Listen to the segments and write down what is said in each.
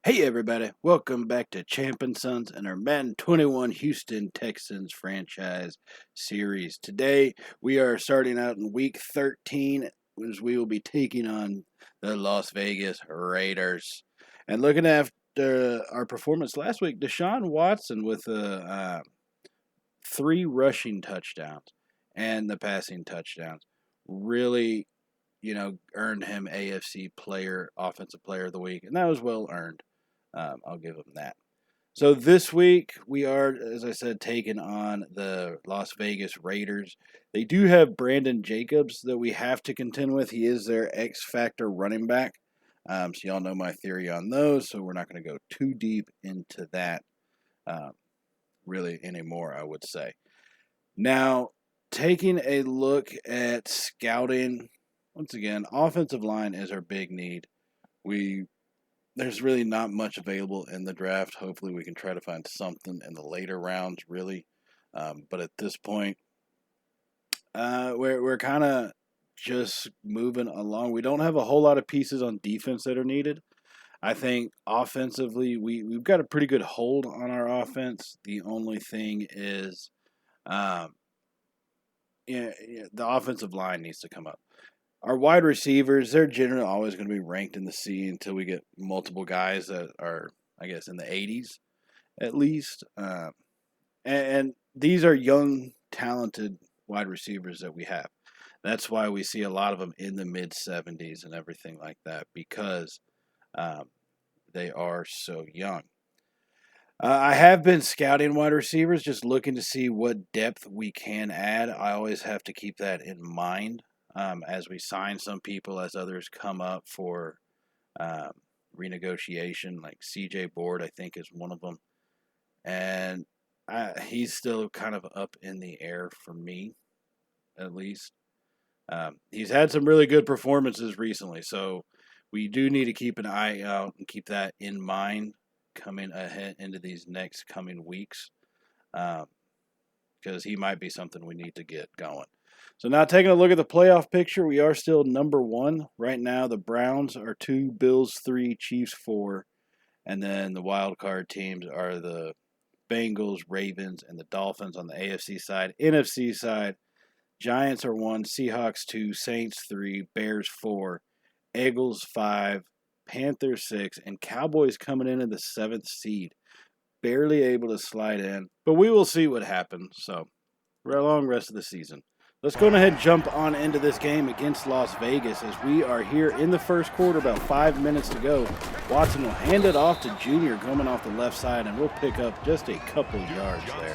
Hey everybody, welcome back to Champ and Sons and our Madden 21 Houston Texans franchise series. Today we are starting out in week 13 as we will be taking on the Las Vegas Raiders. And looking after our performance last week, Deshaun Watson with 3 rushing touchdowns and the passing touchdowns really, earned him Offensive Player of the Week, and that was well earned. I'll give them that. So this week we are, as I said, taking on the Las Vegas Raiders. They do have Brandon Jacobs that we have to contend with. He is their X Factor running back. So y'all know my theory on those, so we're not going to go too deep into that really anymore, I would say. Now, taking a look at scouting, once again, offensive line is our big need. There's really not much available in the draft. Hopefully we can try to find something in the later rounds, really. But at this point, we're kind of just moving along. We don't have a whole lot of pieces on defense that are needed. I think offensively, we've got a pretty good hold on our offense. The only thing is, the offensive line needs to come up. Our wide receivers, they're generally always going to be ranked in the C until we get multiple guys that are, I guess, in the 80s at least. And these are young, talented wide receivers that we have. That's why we see a lot of them in the mid-70s and everything like that, because they are so young. I have been scouting wide receivers, just looking to see what depth we can add. I always have to keep that in mind. As we sign some people, as others come up for renegotiation, like CJ Board, I think, is one of them. And he's still kind of up in the air for me, at least. He's had some really good performances recently, so we do need to keep an eye out and keep that in mind coming ahead into these next coming weeks, because he might be something we need to get going. So now taking a look at the playoff picture, we are still number 1. Right now the Browns are 2, Bills 3, Chiefs 4, and then the wild card teams are the Bengals, Ravens, and the Dolphins on the AFC side. NFC side, Giants are 1, Seahawks 2, Saints 3, Bears 4, Eagles 5, Panthers 6, and Cowboys coming in at the 7th seed. Barely able to slide in, but we will see what happens. So we're a long rest of the season. Let's go ahead and jump on into this game against Las Vegas as we are here in the first quarter, about 5 minutes to go. Watson will hand it off to Junior coming off the left side, and we'll pick up just a couple yards there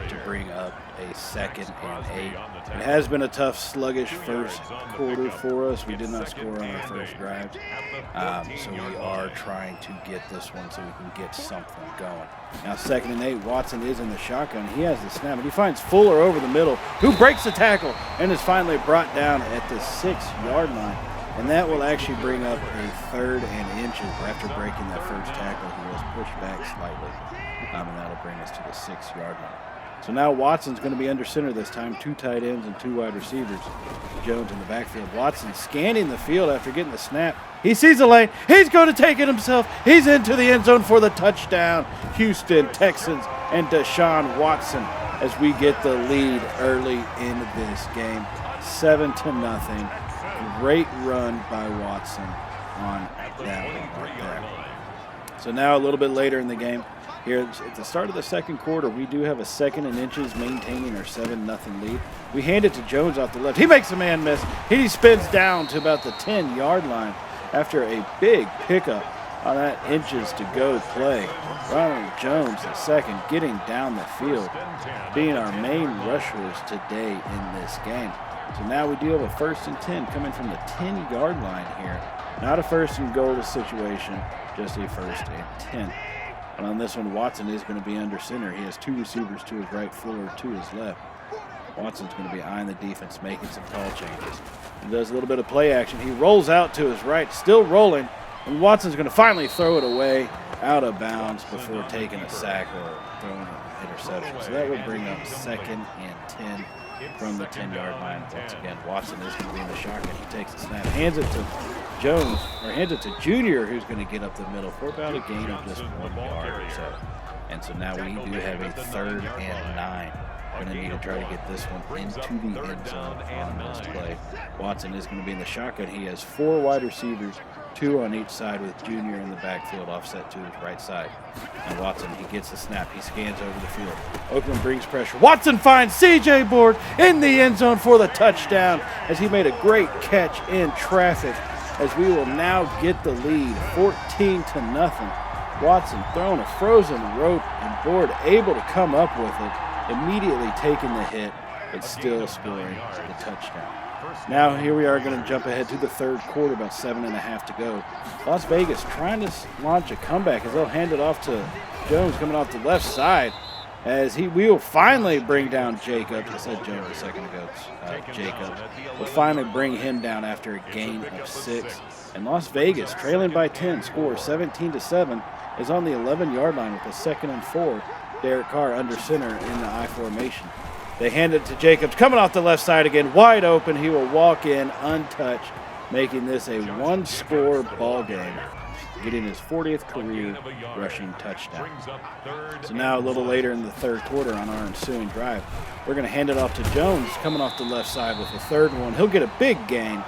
to bring up a 2nd and 8. It has been a tough, sluggish first quarter for us. We did not score on our first drive, so we are trying to get this one so we can get something going. Now 2nd and 8, Watson is in the shotgun. He has the snap, and he finds Fuller over the middle, who breaks the tackle and is finally brought down at the 6-yard line. And that will actually bring up a 3rd and inches after breaking that first tackle. He was pushed back slightly, and that'll bring us to the 6-yard line. So now Watson's going to be under center this time, 2 tight ends and 2 wide receivers. Jones in the backfield. Watson scanning the field after getting the snap. He sees the lane. He's going to take it himself. He's into the end zone for the touchdown. Houston Texans and Deshaun Watson as we get the lead early in this game. 7-0. Great run by Watson on that one right there. So now a little bit later in the game, here at the start of the second quarter, we do have a 2nd and inches maintaining our 7-0 lead. We hand it to Jones off the left. He makes a man miss. He spins down to about the 10-yard line after a big pickup on that inches to go play. Ronald Jones, the second, getting down the field, being our main rushers today in this game. So now we do have a 1st and 10 coming from the 10-yard line here. Not a 1st and goal situation, just a 1st and 10. And on this one, Watson is going to be under center. He has 2 receivers to his right, Fuller to his left. Watson's going to be eyeing the defense, making some call changes. He does a little bit of play action. He rolls out to his right, still rolling, and Watson's going to finally throw it away out of bounds before taking a sack or throwing an interception. So that will bring up 2nd and 10 from the 10-yard line. Once again, Watson is going to be in the shotgun. He takes the snap, hands it to Jones, or hands it to Junior, who's going to get up the middle for about a gain of just 1 yard or so. And so now we do have a 3rd and 9. Going to need to try to get this one into the end zone on this play. Watson is going to be in the shotgun. He has 4 wide receivers, 2 on each side, with Junior in the backfield offset to his right side. And Watson, he gets the snap. He scans over the field. Oakland brings pressure. Watson finds C.J. Board in the end zone for the touchdown as he made a great catch in traffic, as we will now get the lead 14-0. Watson throwing a frozen rope and Board able to come up with it, immediately taking the hit, but still scoring the touchdown. Now here we are going to jump ahead to the 3rd quarter, about 7.5 to go. Las Vegas trying to launch a comeback as they'll hand it off to Jones coming off the left side, as we will finally bring down Jacobs. I said Jones a second ago. Jacobs will finally bring him down after a gain of 6. And Las Vegas, trailing by 10, scores 17-7, is on the 11-yard line with a 2nd and 4. Derek Carr under center in the I formation. They hand it to Jacobs, coming off the left side again, wide open. He will walk in untouched, making this a 1-score ball game, getting his 40th career rushing touchdown. So now a little later in the 3rd quarter on our ensuing drive, we're going to hand it off to Jones, coming off the left side with a 3rd one. He'll get a big gain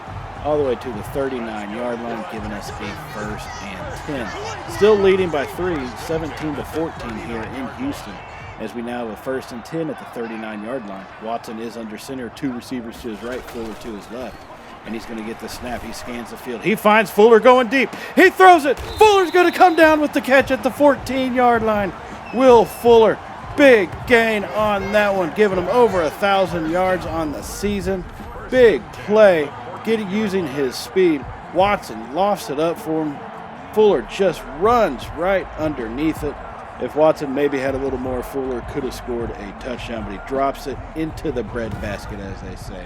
all the way to the 39-yard line, giving us a 1st and 10. Still leading by 3, 17-14 here in Houston, as we now have a 1st and 10 at the 39-yard line. Watson is under center, 2 receivers to his right, Fuller to his left. And he's going to get the snap. He scans the field. He finds Fuller going deep. He throws it. Fuller's going to come down with the catch at the 14-yard line. Will Fuller, big gain on that one, giving him over 1,000 yards on the season. Big play, using his speed. Watson lofts it up for him. Fuller just runs right underneath it. If Watson maybe had a little more, Fuller could have scored a touchdown, but he drops it into the breadbasket, as they say,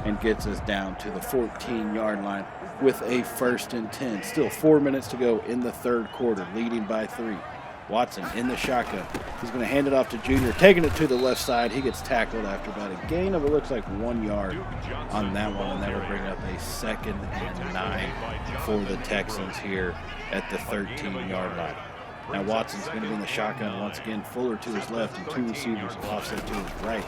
and gets us down to the 14-yard line with a 1st and 10. Still 4 minutes to go in the 3rd quarter, leading by 3. Watson in the shotgun. He's going to hand it off to Junior, taking it to the left side. He gets tackled after about a gain of, it looks like, 1 yard on that one, and that will bring up a 2nd and 9 for the Texans here at the 13-yard line. Now Watson's going to be in the shotgun once again. Fuller to his left and 2 receivers offset to his right.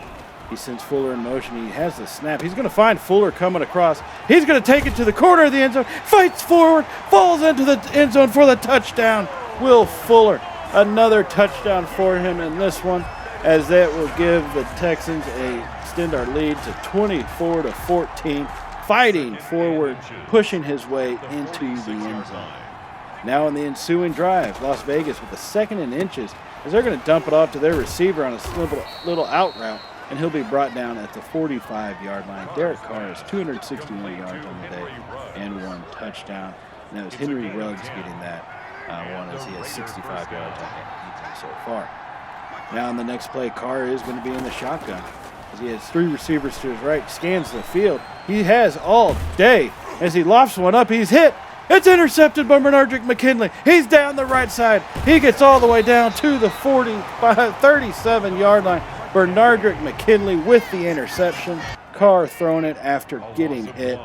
He sends Fuller in motion. He has the snap. He's going to find Fuller coming across. He's going to take it to the corner of the end zone. Fights forward. Falls into the end zone for the touchdown. Will Fuller. Another touchdown for him in this one, as that will give the Texans extend our lead to 24-14. Fighting forward, pushing his way into the end zone. Now in the ensuing drive, Las Vegas with a 2nd and inches, as they're going to dump it off to their receiver on a little out route, and he'll be brought down at the 45-yard line. Derek Carr has 261 yards on the day and 1 touchdown. And that was Henry Ruggs getting that one, as he has 65 yards on him so far. Now on the next play, Carr is going to be in the shotgun, as he has 3 receivers to his right, scans the field. He has all day. As he lofts one up, he's hit. It's intercepted by Bernardrick McKinley. He's down the right side. He gets all the way down to the 37-yard line. Bernardrick McKinley with the interception. Carr throwing it after getting hit,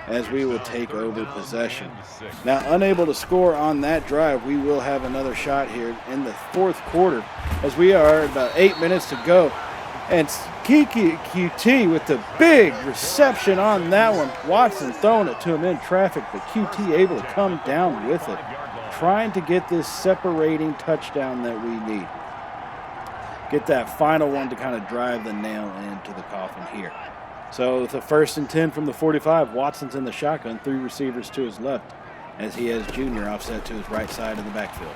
as we will take over possession. Now, unable to score on that drive, we will have another shot here in the 4th quarter, as we are at about 8 minutes to go. And Kiki QT with the big reception on that one. Watson throwing it to him in traffic, but QT able to come down with it, trying to get this separating touchdown that we need. Get that final one to kind of drive the nail into the coffin here. So with a 1st and 10 from the 45, Watson's in the shotgun, 3 receivers to his left, as he has Junior offset to his right side of the backfield.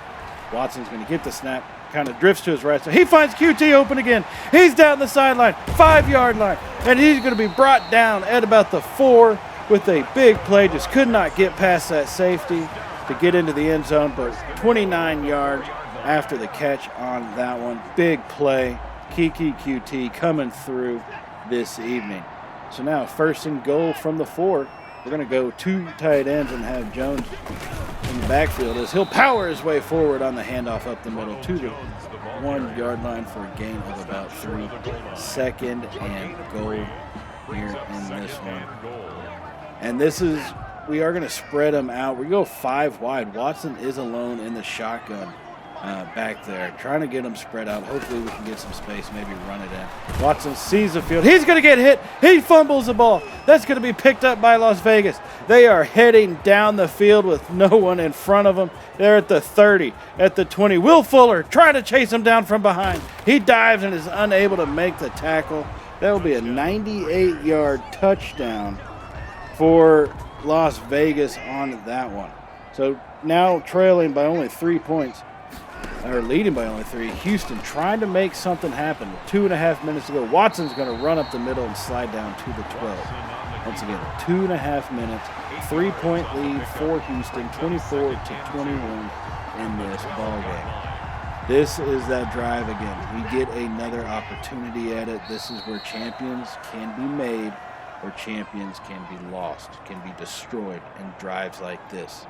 Watson's going to get the snap, kind of drifts to his right side. He finds QT open again. He's down the sideline, 5-yard line, and he's going to be brought down at about the 4 with a big play. Just could not get past that safety to get into the end zone, but 29 yards after the catch on that one. Big play. Kiki QT coming through this evening. So now 1st and goal from the 4. We're going to go 2 tight ends and have Jones in the backfield, as he'll power his way forward on the handoff up the middle to the 1-yard line for a gain of about 3. 2nd and goal here in this one. And this is we are going to spread them out. We go 5 wide. Watson is alone in the shotgun back there, trying to get them spread out. Hopefully we can get some space, maybe run it in. Watson sees the field. He's going to get hit. He fumbles the ball. That's going to be picked up by Las Vegas. They are heading down the field with no one in front of them. They're at the 30, at the 20. Will Fuller trying to chase him down from behind. He dives and is unable to make the tackle. That will be a 98-yard touchdown for Las Vegas on that one. So now trailing by only 3 points, or leading by only 3. Houston trying to make something happen. 2.5 minutes to go. Watson's going to run up the middle and slide down to the 12. Once again, 2.5 minutes, 3-point lead for Houston, 24-21 in this ball game. This is that drive again. We get another opportunity at it. This is where champions can be made, or champions can be lost, can be destroyed in drives like this.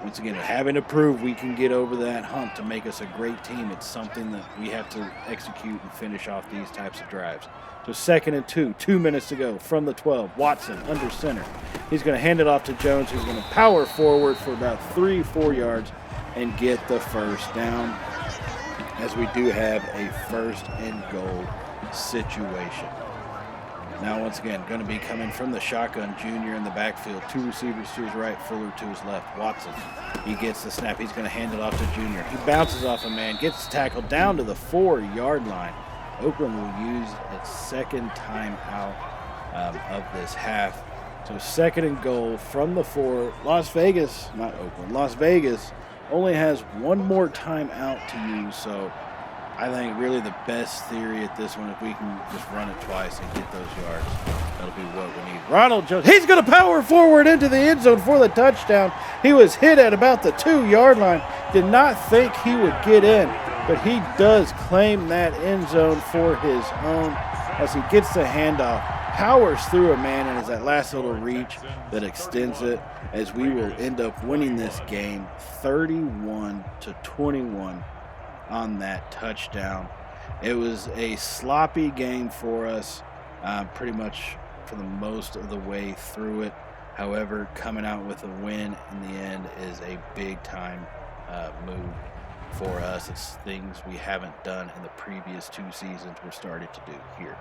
Once again, having to prove we can get over that hump to make us a great team, it's something that we have to execute and finish off these types of drives. So 2nd and 2, 2 minutes to go from the 12. Watson under center. He's going to hand it off to Jones, who's going to power forward for about 3-4 yards and get the first down, as we do have a 1st and goal situation. Now, once again, going to be coming from the shotgun, Junior in the backfield. 2 receivers to his right, Fuller to his left. Watson, he gets the snap. He's going to hand it off to Junior. He bounces off a man, gets tackled down to the 4-yard line. Oakland will use its 2nd time out of this half. So 2nd and goal from the 4. Las Vegas only has 1 more time out to use, so I think really the best theory at this one, if we can just run it twice and get those yards, that'll be what we need. Ronald Jones, he's going to power forward into the end zone for the touchdown. He was hit at about the 2-yard line. Did not think he would get in, but he does claim that end zone for his own as he gets the handoff, powers through a man, and is that last little reach that extends it, as we will end up winning this game 31-21. On that touchdown. It was a sloppy game for us, pretty much for the most of the way through it. However, coming out with a win in the end is a big time move for us. It's things we haven't done in the previous 2 seasons we're starting to do here.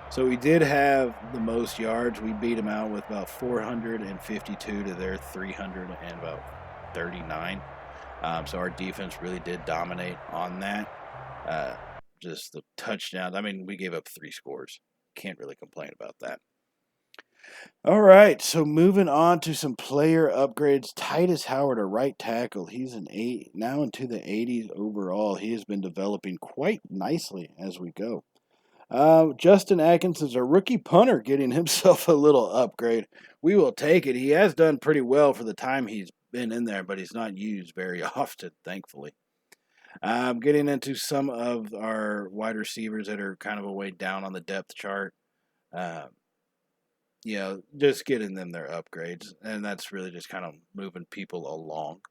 So we did have the most yards. We beat them out with about 452 to their 339. So our defense really did dominate on that. Just the touchdowns. I mean, we gave up 3 scores. Can't really complain about that. All right, so moving on to some player upgrades. Titus Howard, a right tackle. He's an 8, now into the 80s overall. He has been developing quite nicely as we go. Justin Atkinson's a rookie punter, getting himself a little upgrade. We will take it. He has done pretty well for the time he's been in there, but he's not used very often, thankfully. Getting into some of our wide receivers that are kind of a way down on the depth chart. Just getting them their upgrades, and that's really just kind of moving people along.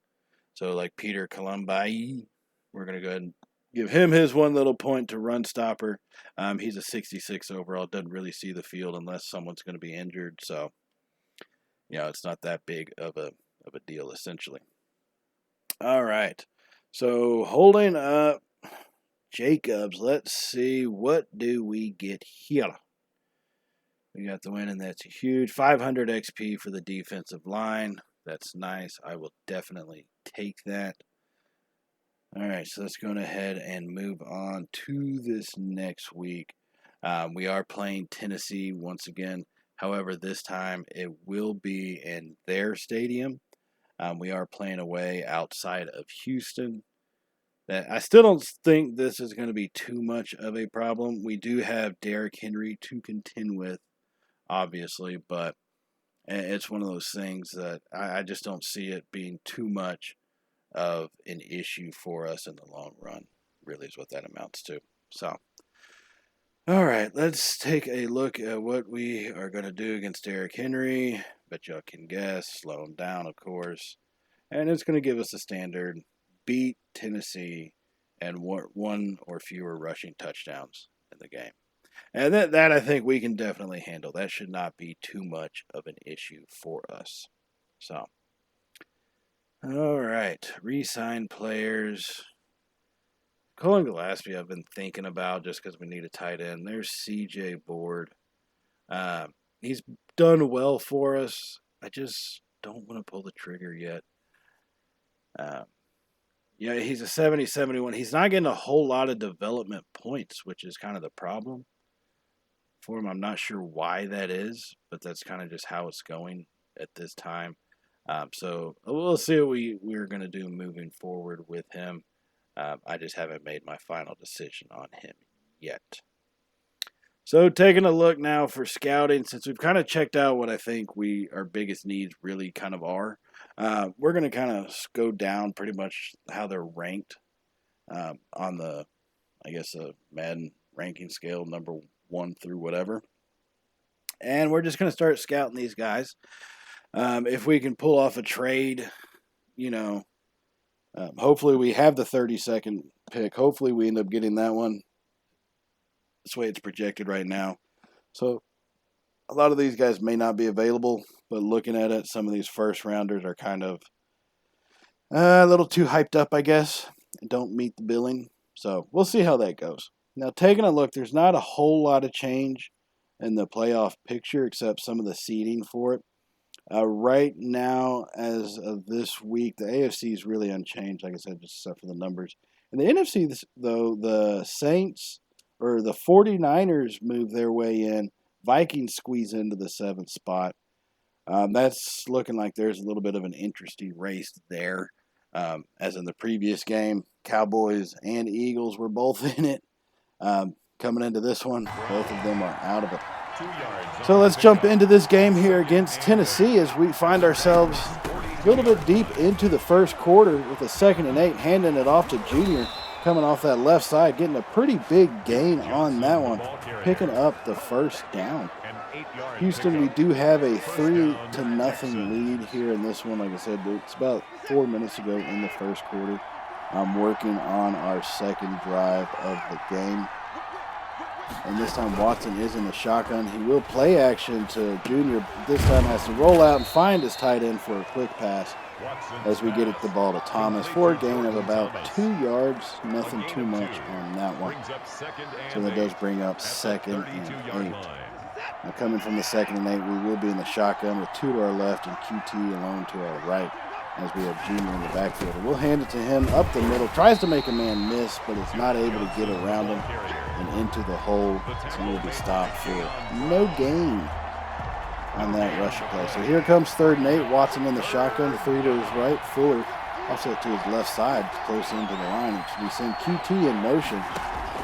So like Peter Columbi, we're going to go ahead and give him his 1 little point to run stopper. He's a 66 overall, doesn't really see the field unless someone's going to be injured, so it's not that big of a deal, essentially. All right. So holding up Jacobs, let's see, what do we get here? We got the win, and that's huge. 500 XP for the defensive line. That's nice. I will definitely take that. All right, so let's go ahead and move on to this next week. We are playing Tennessee once again. However, this time it will be in their stadium. We are playing away outside of Houston. I still don't think this is going to be too much of a problem. We do have Derrick Henry to contend with, obviously, but it's one of those things that I just don't see it being too much of an issue for us in the long run, really is what that amounts to. So, all right, let's take a look at what we are going to do against Derrick Henry. Bet y'all can guess. Slow him down, of course. And it's going to give us a standard beat Tennessee and 1 or fewer rushing touchdowns in the game. And that I think we can definitely handle. That should not be too much of an issue for us. So, all right, re-sign players. Colin Gillespie, I've been thinking about just because we need a tight end. There's C.J. Board. He's done well for us. I just don't want to pull the trigger yet. Yeah, he's a 70-71. He's not getting a whole lot of development points, which is kind of the problem for him. I'm not sure why that is, but that's kind of just how it's going at this time. So we'll see what we're going to do moving forward with him. I just haven't made my final decision on him yet. So taking a look now for scouting, since we've kind of checked out what I think our biggest needs really kind of are, we're going to kind of go down pretty much how they're ranked on the, I guess, Madden ranking scale, number 1 through whatever. And we're just going to start scouting these guys. If we can pull off a trade, hopefully we have the 32nd pick. Hopefully we end up getting that one. That's the way it's projected right now. So a lot of these guys may not be available, but looking at it, some of these first rounders are kind of a little too hyped up, I guess, and don't meet the billing. So we'll see how that goes. Now, taking a look, there's not a whole lot of change in the playoff picture except some of the seeding for it. Right now, as of this week, the AFC is really unchanged, like I said, just except for the numbers. In the NFC, though, the Saints or the 49ers move their way in. Vikings squeeze into the 7th spot. That's looking like there's a little bit of an interesting race there. As in the previous game, Cowboys and Eagles were both in it. Coming into this one, both of them are out of it. So let's jump into this game here against Tennessee as we find ourselves a little bit deep into the first quarter with a 2nd and 8, handing it off to Junior. Coming off that left side, getting a pretty big gain on that one, picking up the first down. Houston, we do have a 3-0 lead here in this one. Like I said, it's about 4 minutes ago in the first quarter. I'm working on our second drive of the game. And this time Watson is in the shotgun. He will play action to Junior. This time has to roll out and find his tight end for a quick pass as we get the ball to Thomas for a gain of about 2 yards. Nothing too much on that one. So that does bring up 2nd and 8. Now coming from the 2nd and 8, we will be in the shotgun with 2 to our left and QT alone to our right as we have Junior in the backfield. We'll hand it to him up the middle. Tries to make a man miss, but it's not able to get around him and into the hole. So he will be stopped for no gain on that rushing play. So here comes 3rd and 8. Watson in the shotgun, the 3 to his right. Fuller offset to his left side, close into the line. We send QT in motion.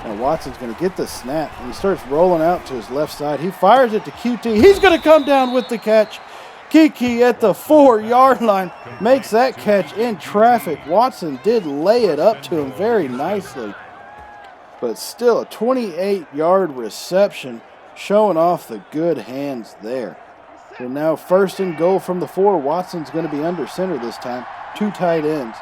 Now Watson's going to get the snap, and he starts rolling out to his left side. He fires it to QT. He's going to come down with the catch. Kiki at the 4-yard line makes that catch in traffic. Watson did lay it up to him very nicely, but still a 28-yard reception, showing off the good hands there. So now 1st and goal from the 4. Watson's going to be under center this time. 2 tight ends,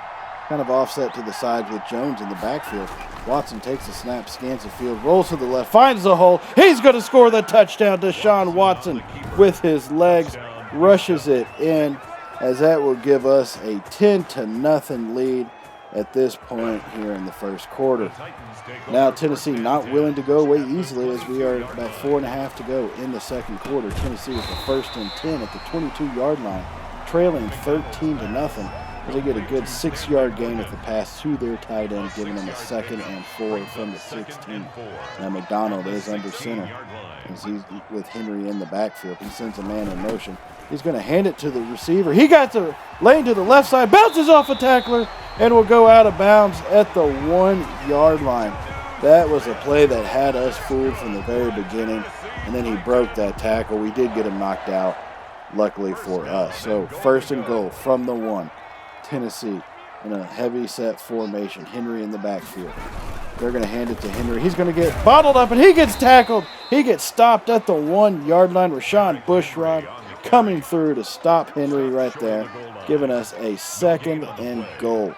kind of offset to the sides with Jones in the backfield. Watson takes the snap, scans the field, rolls to the left, finds the hole. He's going to score the touchdown. Deshaun Watson with his legs rushes it in, as that will give us a 10-0 lead at this point here in the first quarter. Now Tennessee not willing to go away easily as we are about 4.5 to go in the second quarter. Tennessee is the 1st and 10 at the 22-yard line, trailing 13-0. They get a good 6-yard gain with the pass to their tight end, giving them a 2nd and 4 from the 16. Now McDonald is under center as he's with Henry in the backfield. He sends a man in motion. He's going to hand it to the receiver. He got the lane to the left side, bounces off a tackler, and will go out of bounds at the 1-yard line. That was a play that had us fooled from the very beginning, and then he broke that tackle. We did get him knocked out, luckily for us. So 1st and goal from the 1. Tennessee in a heavy set formation. Henry in the backfield. They're going to hand it to Henry. He's going to get bottled up, and he gets tackled. He gets stopped at the 1-yard line. Rashawn Bushrod coming through to stop Henry right there, giving us a 2nd and goal.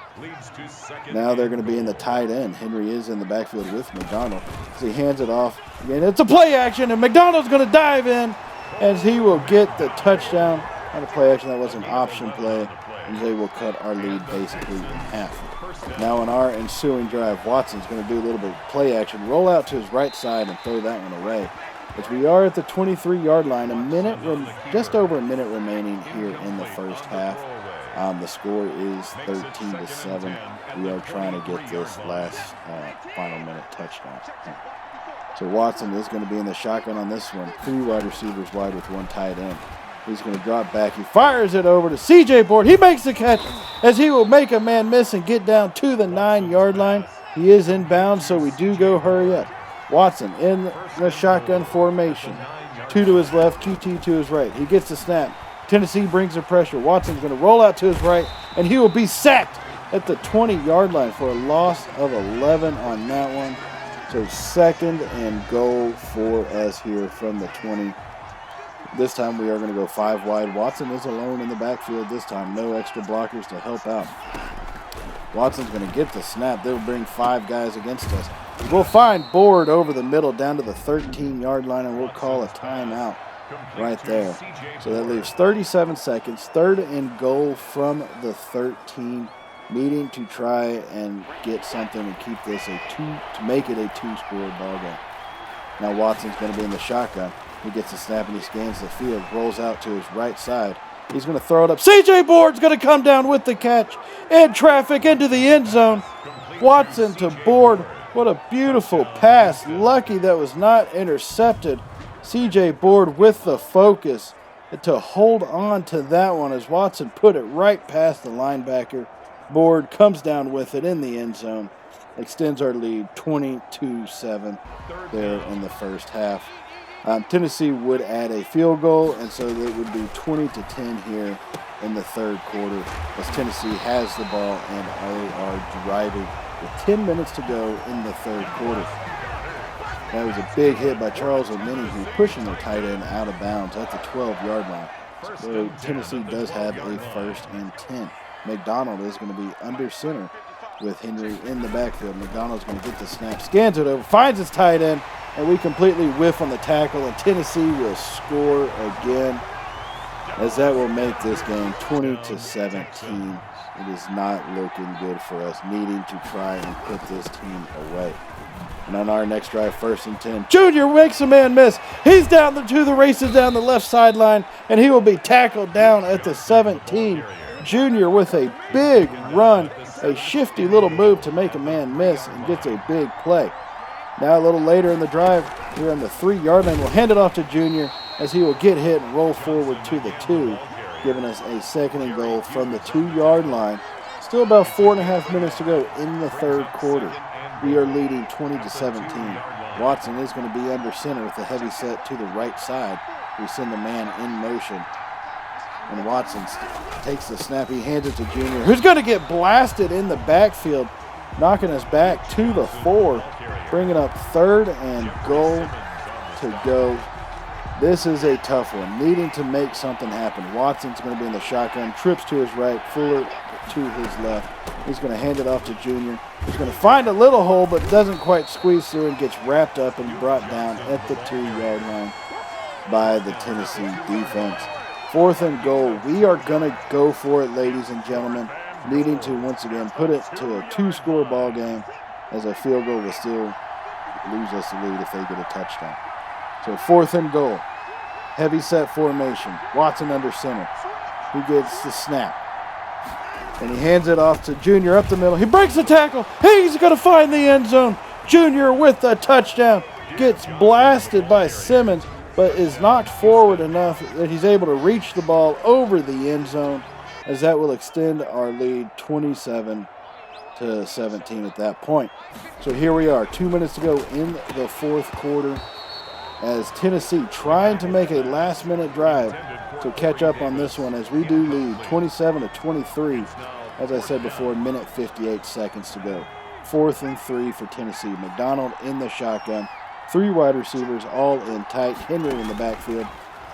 Now they're going to be in the tight end. Henry is in the backfield with McDonald. So he hands it off. Again, it's a play action, and McDonald's going to dive in as he will get the touchdown Not a play action, that was an option play, and they will cut our lead basically in half. Now on our ensuing drive, Watson's going to do a little bit of play action, roll out to his right side and throw that one away. As we are at the 23-yard line, just over a minute remaining here in the first half. The score is 13-7. We are trying to get this last final minute touchdown. So Watson is going to be in the shotgun on this one. 3 wide receivers wide with 1 tight end. He's going to drop back. He fires it over to C.J. Board. He makes the catch as he will make a man miss and get down to the 9-yard line. He is inbound, so we do go hurry up. Watson in the shotgun formation. 2 to his left, QT to his right. He gets the snap. Tennessee brings the pressure. Watson's going to roll out to his right, and he will be sacked at the 20-yard line for a loss of 11 on that one. So 2nd and goal for us here from the 20. This time we are going to go 5 wide. Watson is alone in the backfield this time. No extra blockers to help out. Watson's going to get the snap. They'll bring 5 guys against us. We'll find Board over the middle down to the 13-yard line, and we'll call a timeout right there. So that leaves 37 seconds. 3rd and goal from the 13. Needing to try and get something and keep this to make it a 2-score ball game. Now Watson's going to be in the shotgun. He gets the snap and he scans the field, rolls out to his right side. He's going to throw it up. C.J. Board's going to come down with the catch in traffic into the end zone. Watson to Board. What a beautiful pass. Lucky that was not intercepted. C.J. Board with the focus to hold on to that one as Watson put it right past the linebacker. Board comes down with it in the end zone. Extends our lead 22-7 there in the first half. Tennessee would add a field goal, and so it would be 20-10 here in the 3rd quarter as Tennessee has the ball and they are driving with 10 minutes to go in the 3rd quarter. That was a big hit by Charles O'Meny, who pushing their tight end out of bounds at the 12-yard line. So Tennessee does have a 1st and 10. McDonald is going to be under center with Henry in the backfield. McDonald's going to get the snap, scans it over, finds his tight end, and we completely whiff on the tackle, and Tennessee will score again as that will make this game 20-17. It is not looking good for us, needing to try and put this team away. And on our next drive, 1st and 10, Junior makes a man miss. He's down to the races down the left sideline, and he will be tackled down at the 17. Junior with a big run, a shifty little move to make a man miss and gets a big play. Now a little later in the drive, we're on the 3-yard line. We'll hand it off to Junior as he will get hit and roll forward to the 2, giving us a 2nd and goal from the 2-yard line. Still about 4.5 minutes to go in the 3rd quarter. We are leading 20-17. Watson is going to be under center with a heavy set to the right side. We send the man in motion. And Watson takes the snap. He hands it to Junior, who's going to get blasted in the backfield, knocking us back to the 4, bringing up 3rd and goal to go. This is a tough one, needing to make something happen. Watson's going to be in the shotgun, trips to his right, Fuller to his left. He's going to hand it off to Junior. He's going to find a little hole, but doesn't quite squeeze through and gets wrapped up and brought down at the 2-yard line by the Tennessee defense. 4th and goal. We are going to go for it, ladies and gentlemen, needing to once again put it to a 2-score ball game as a field goal will still lose us the lead if they get a touchdown. So 4th and goal. Heavy set formation. Watson under center. He gets the snap. And he hands it off to Junior up the middle. He breaks the tackle. He's going to find the end zone. Junior with the touchdown. Gets blasted by Simmons, but is knocked forward enough that he's able to reach the ball over the end zone, as that will extend our lead 27-17 at that point. So here we are, 2 minutes to go in the 4th quarter, as Tennessee trying to make a last-minute drive to catch up on this one, as we do lead 27-23. As I said before, minute 58 seconds to go. 4th and 3 for Tennessee. McDonald in the shotgun. 3 wide receivers all in tight. Henry in the backfield.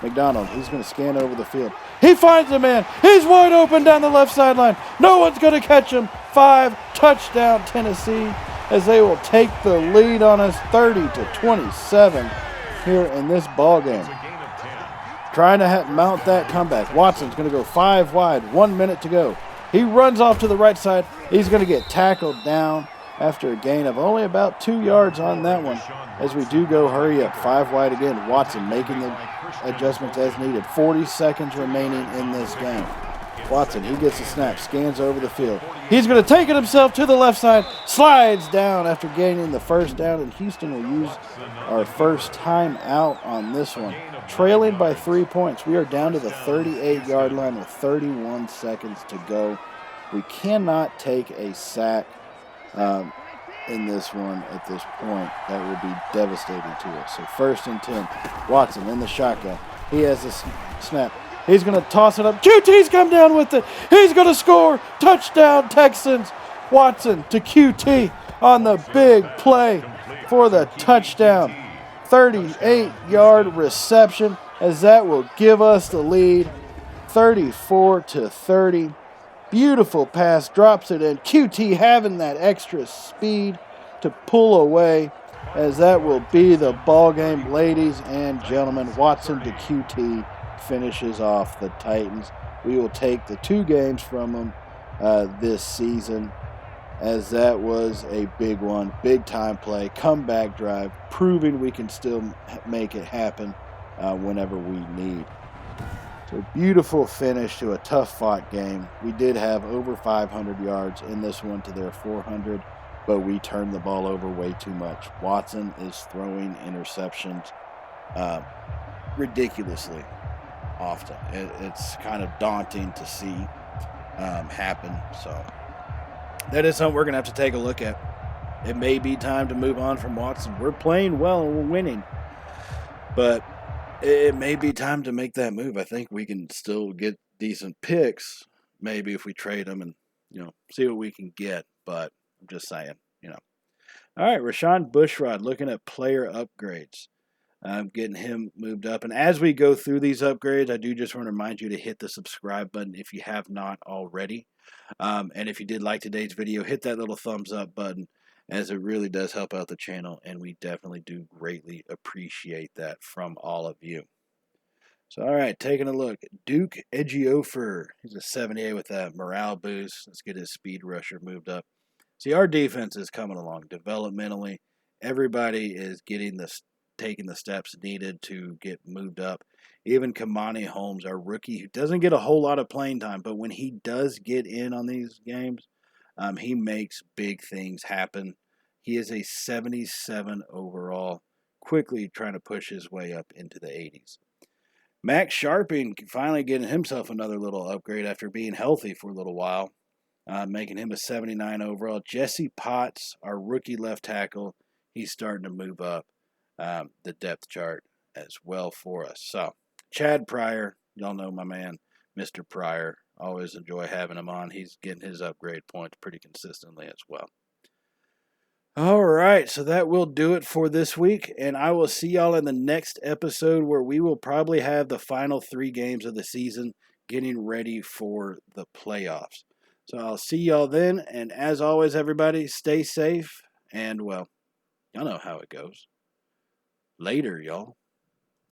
McDonald, he's going to scan over the field. He finds the man. He's wide open down the left sideline. No one's going to catch him. 5, touchdown Tennessee, as they will take the lead on us 30-27 here in this ball game. trying to mount that comeback. Watson's going to go 5 wide, 1 minute to go. He runs off to the right side. He's going to get tackled down after a gain of only about 2 yards on that one. As we do go hurry up, 5 wide again. Watson making the adjustments as needed. 40 seconds remaining in this game. Watson, he gets a snap, scans over the field. He's going to take it himself to the left side, slides down after gaining the first down, and Houston will use our first time out on this one. Trailing by 3 points. We are down to the 38-yard line with 31 seconds to go. We cannot take a sack in this one at this point. That would be devastating to us. So 1st and 10. Watson in the shotgun. He has a snap. He's going to toss it up. QT's come down with it. He's going to score. Touchdown, Texans. Watson to QT on the big play for the touchdown. 38-yard reception, as that will give us the lead. 34-30. Beautiful pass, drops it in. QT having that extra speed to pull away, as that will be the ball game, ladies and gentlemen. Watson to QT finishes off the Titans. We will take the 2 games from them this season, as that was a big one. Big time play, comeback drive, proving we can still make it happen whenever we need. So beautiful finish to a tough fought game. We did have over 500 yards in this one to their 400, but we turned the ball over way too much. Watson is throwing interceptions ridiculously often. It's kind of daunting to see happen. So that is something we're going to have to take a look at. It may be time to move on from Watson. We're playing well and we're winning, but it may be time to make that move. I think we can still get decent picks, maybe if we trade them and, see what we can get. But I'm just saying, All right, Rashawn Bushrod looking at player upgrades. Getting him moved up. And as we go through these upgrades, I do just want to remind you to hit the subscribe button if you have not already. And if you did like today's video, hit that little thumbs up button, as it really does help out the channel, and we definitely do greatly appreciate that from all of you. So, all right, taking a look. Duke Ejiofor, he's a 78 with that morale boost. Let's get his speed rusher moved up. See, our defense is coming along developmentally. Everybody is taking the steps needed to get moved up. Even Kamani Holmes, our rookie, who doesn't get a whole lot of playing time, but when he does get in on these games, he makes big things happen. He is a 77 overall, quickly trying to push his way up into the 80s. Max Sharping finally getting himself another little upgrade after being healthy for a little while, making him a 79 overall. Jesse Potts, our rookie left tackle, he's starting to move up the depth chart as well for us. So, Chad Pryor, y'all know my man, Mr. Pryor. Always enjoy having him on. He's getting his upgrade points pretty consistently as well. All right, so that will do it for this week, and I will see y'all in the next episode, where we will probably have the final 3 games of the season, getting ready for the playoffs. So I'll see y'all then, and as always, everybody, stay safe, and, well, y'all know how it goes. Later, y'all.